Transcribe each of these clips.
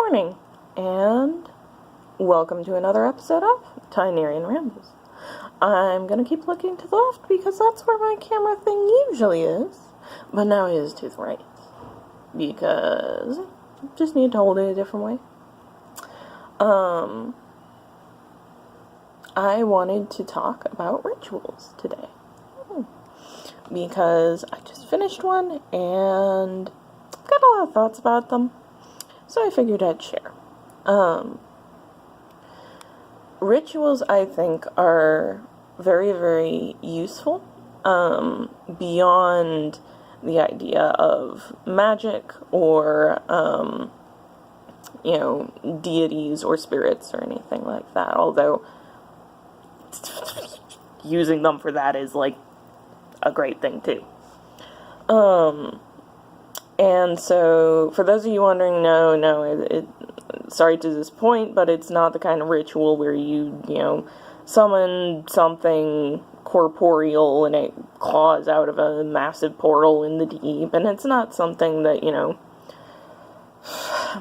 morning, and welcome to another episode of Tinerian Rambles. I'm going to keep looking to the left because that's where my camera thing usually is, but now it is to the right because I just need to hold it a different way. I wanted to talk about rituals today because I just finished one and I've got a lot of thoughts about them. So I figured I'd share. Rituals, I think, are very, very useful, beyond the idea of magic or, deities or spirits or anything like that, although using them for that is, like, a great thing, too. And so, for those of you wondering, sorry to disappoint, but it's not the kind of ritual where you summon something corporeal and it claws out of a massive portal in the deep, and it's not something that,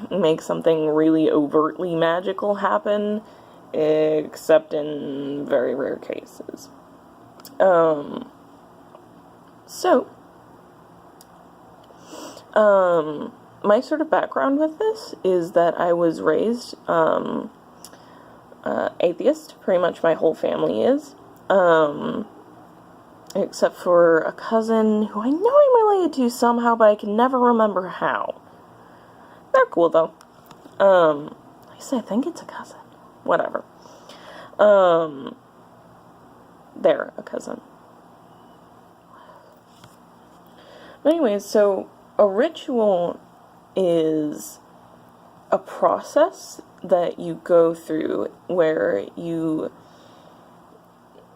makes something really overtly magical happen, except in very rare cases. My sort of background with this is that I was raised, atheist. Pretty much my whole family is. Except for a cousin who I know I'm related to somehow, but I can never remember how. They're cool, though. At least I think it's a cousin. Whatever. They're a cousin. But anyways, so a ritual is a process that you go through where you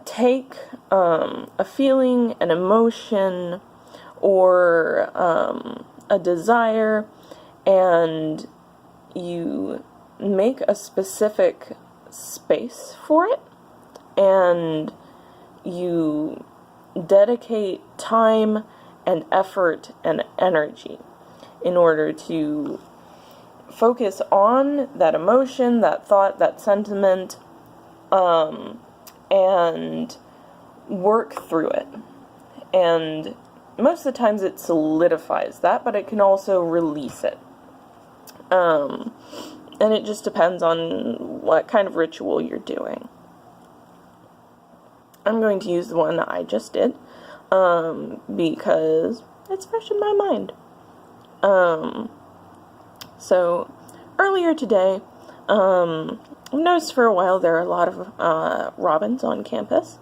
take a feeling, an emotion, or a desire, and you make a specific space for it, and you dedicate time and effort and energy in order to focus on that emotion, that thought, that sentiment, and work through it. And most of the times it solidifies that, but it can also release it. And it just depends on what kind of ritual you're doing. I'm going to use the one that I just did, because it's fresh in my mind. So, earlier today, I've noticed for a while there are a lot of robins on campus.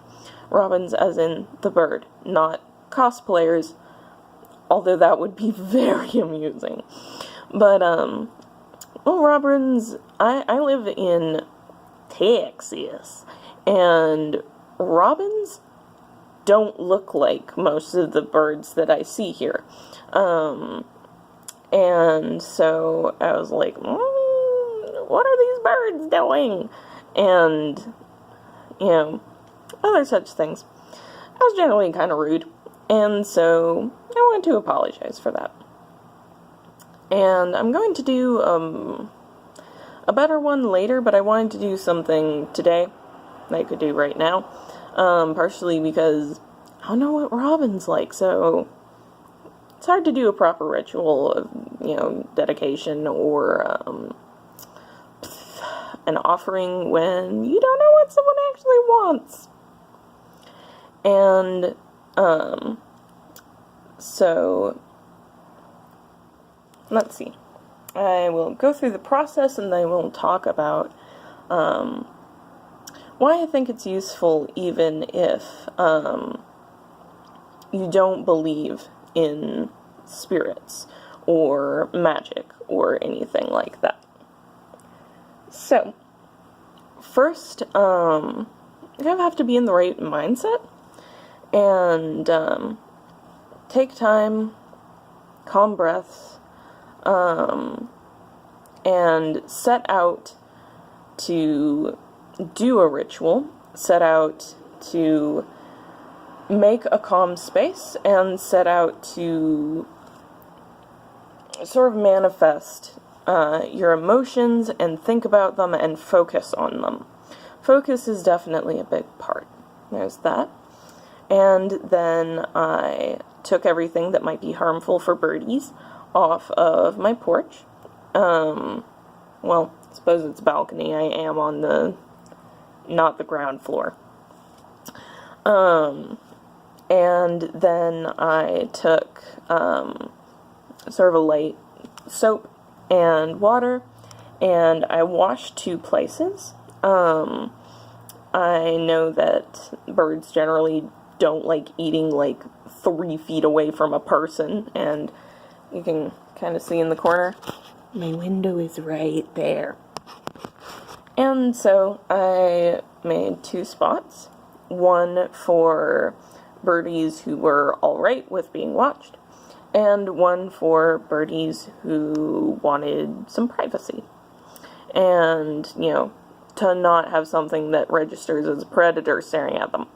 Robins as in the bird, not cosplayers, although that would be very amusing. But, robins, I live in Texas, and robins don't look like most of the birds that I see here. And so I was like, what are these birds doing? And, other such things. I was generally kind of rude, and so I wanted to apologize for that. And I'm going to do a better one later, but I wanted to do something today that I could do right now. Partially because I don't know what robin's like, so it's hard to do a proper ritual of, dedication or an offering when you don't know what someone actually wants. And, so, let's see. I will go through the process and then we'll talk about, why I think it's useful even if, you don't believe in spirits or magic or anything like that. So, first, you kind of have to be in the right mindset and take time, calm breaths, and set out to do a ritual, set out to make a calm space, and set out to sort of manifest your emotions and think about them and focus on them. Focus is definitely a big part. There's that. And then I took everything that might be harmful for birdies off of my porch. Well, I suppose it's a balcony. I am on not the ground floor. And then I took sort of a light soap and water, and I washed 2 places. I know that birds generally don't like eating like 3 feet away from a person, and you can kind of see in the corner, my window is right there. And so I made 2 spots, one for birdies who were alright with being watched, and one for birdies who wanted some privacy. And, you know, to not have something that registers as a predator staring at them.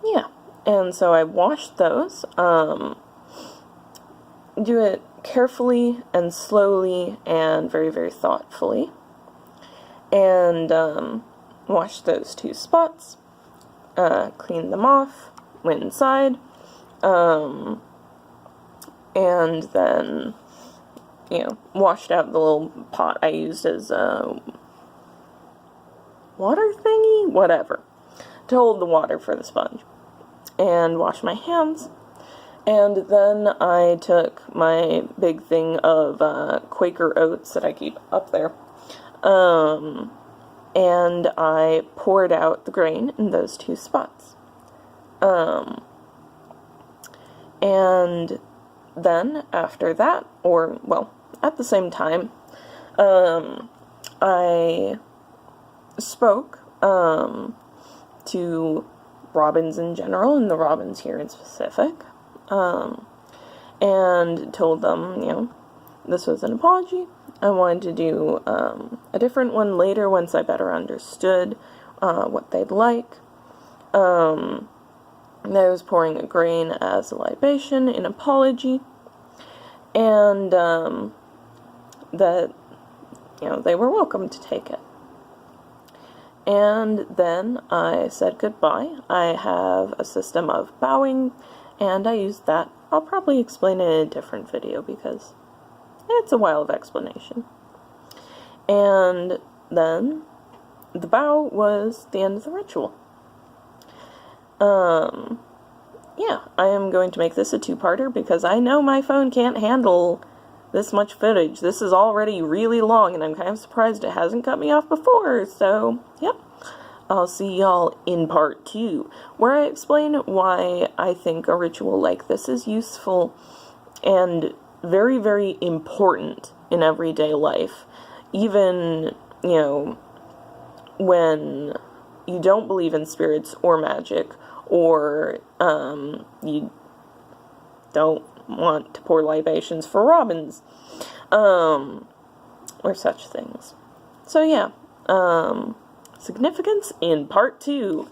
Yeah. And so I washed those. Do it carefully and slowly and very, very thoughtfully. And washed those 2 spots. Cleaned them off. Went inside. And then, you know, washed out the little pot I used as a water thingy? Whatever. To hold the water for the sponge. And washed my hands. And then I took my big thing of Quaker oats that I keep up there. And I poured out the grain in those 2 spots. And then, after that, or, well, at the same time, I spoke to robins in general, and the robins here in specific, and told them, you know, this was an apology. I wanted to do a different one later once I better understood what they'd like. And I was pouring a grain as a libation in apology, and that, you know, they were welcome to take it. And then I said goodbye. I have a system of bowing, and I used that. I'll probably explain it in a different video because it's a while of explanation. And then the bow was the end of the ritual. Yeah, I am going to make this a 2-parter because I know my phone can't handle this much footage. This is already really long, and I'm kind of surprised it hasn't cut me off before, so, yep. I'll see y'all in part 2, where I explain why I think a ritual like this is useful and very, very important in everyday life. Even, you know, when you don't believe in spirits or magic, or you don't want to pour libations for robins, or such things. So yeah, significance in part 2.